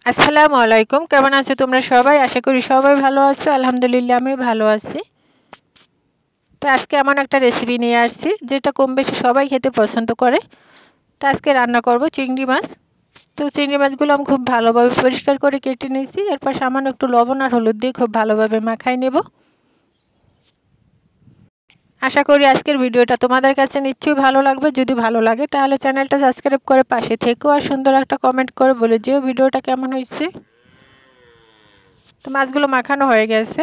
আসসালামু আলাইকুম। কেমন আছো তোমরা সবাই? আশা করি সবাই ভালো আছো। আলহামদুলিল্লাহ আমিও ভালো আছি। তো আজকে এমন একটা রেসিপি নিয়ে আসছি যেটা কম বেশি সবাই খেতে পছন্দ করে। তো আজকে রান্না করব চিংড়ি মাছ। তো চিংড়ি মাছগুলো আমি খুব ভালোভাবে পরিষ্কার করে কেটে নিয়েছি। এরপর সামান্য একটু লবণ আর হলুদ দিয়ে খুব ভালোভাবে মাখাই নেব। আশা করি আজকের ভিডিওটা তোমাদের কাছে নিশ্চয়ই ভালো লাগবে। যদি ভালো লাগে তাহলে চ্যানেলটা সাবস্ক্রাইব করে পাশে থেকো আর সুন্দর একটা কমেন্ট করে বলে যেও ভিডিওটা কেমন হয়েছে। তো মাছগুলো মাখানো হয়ে গেছে।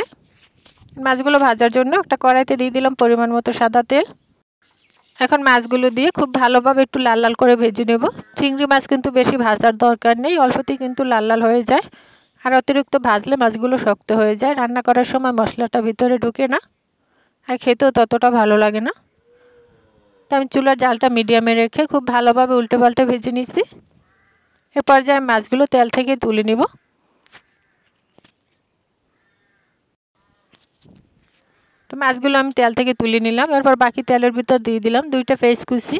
মাছগুলো ভাজার জন্য একটা কড়াইতে দিয়ে দিলাম পরিমাণ মতো সাদা তেল। এখন মাছগুলো দিয়ে খুব ভালোভাবে একটু লাল লাল করে ভেজে নেব। চিংড়ি মাছ কিন্তু বেশি ভাজার দরকার নেই, অল্পতেই কিন্তু লাল লাল হয়ে যায়। আর অতিরিক্ত ভাজলে মাছগুলো শক্ত হয়ে যায়, রান্না করার সময় মশলাটা ভিতরে ঢুকে না, আর খেতেও ততটা ভালো লাগে না। তো আমি চুলার জালটা মিডিয়ামে রেখে খুব ভালোভাবে উল্টে পাল্টে ভেজে নিচ্ছি। এ পর্যায়ে মাছগুলো তেল থেকে তুলে নেব। তো মাছগুলো আমি তেল থেকে তুলে নিলাম। এরপর বাকি তেলের ভিতর দিয়ে দিলাম 2টা পেঁয়াজ কুচি।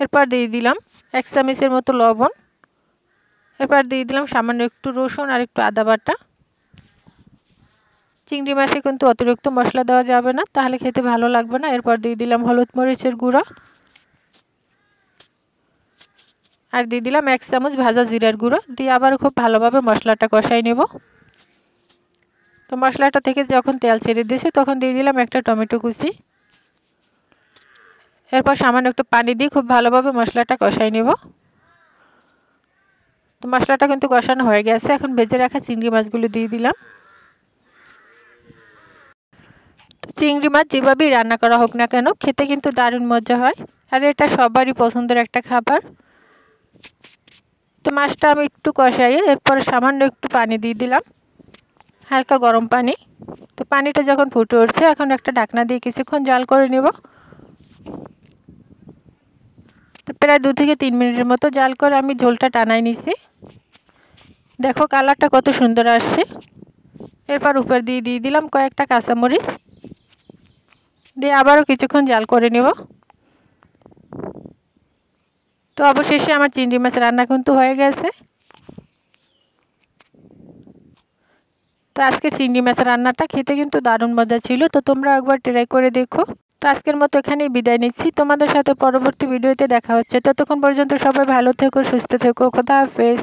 এরপর দিয়ে দিলাম 1 চামচের মতো লবণ। এরপর দিয়ে দিলাম সামান্য একটু রসুন আর একটু আদা বাটা। চিংড়ি মাছে কিন্তু অতিরিক্ত মশলা দেওয়া যাবে না, তাহলে খেতে ভালো লাগবে না। এরপর দিয়ে দিলাম হলুদ মরিচের গুঁড়ো আর দিয়ে দিলাম 1 চামচ ভাজা জিরার গুঁড়ো দিয়ে আবার খুব ভালোভাবে মশলাটা কষাই নেব। তো মশলাটা থেকে যখন তেল ছেড়ে দিয়েছে তখন দিয়ে দিলাম একটা টমেটো কুচি। এরপর সামান্য একটু পানি দিয়ে খুব ভালোভাবে মশলাটা কষাই নেব। তো মশলাটা কিন্তু কষানো হয়ে গেছে। এখন ভেজে রাখা চিংড়ি মাছগুলো দিয়ে দিলাম। তো চিংড়ি মাছ যেভাবেই রান্না করা হোক না কেন খেতে কিন্তু দারুণ মজা হয়, আর এটা সবারই পছন্দের একটা খাবার। তো মাছটা আমি একটু কষাইয়ে এরপর সামান্য একটু পানি দিয়ে দিলাম, হালকা গরম পানি। তো পানিটা যখন ফুটে উঠছে এখন একটা ঢাকনা দিয়ে কিছুক্ষণ জাল করে নেব। তো প্রায় 2 থেকে 3 মিনিটের মতো জাল করে আমি ঝোলটা টানাই নিছি। দেখো কালারটা কত সুন্দর আসছে। এরপর উপর দিয়ে দিলাম কয়েকটা কাঁচামরিচ দিয়ে আবারও কিছুক্ষণ জাল করে নেব। তো অবশেষে আমার চিংড়ি মাছ রান্না কিন্তু হয়ে গেছে। তো আজকের চিংড়ি মাছ রান্নাটা খেতে কিন্তু দারুণ মজা ছিল। তো তোমরা একবার ট্রাই করে দেখো। তো আজকের মতো এখানেই বিদায় নিচ্ছি। তোমাদের সাথে পরবর্তী ভিডিওতে দেখা হচ্ছে। ততক্ষণ পর্যন্ত সবাই ভালো থেকো, সুস্থ থেকো। খোদা হাফেজ।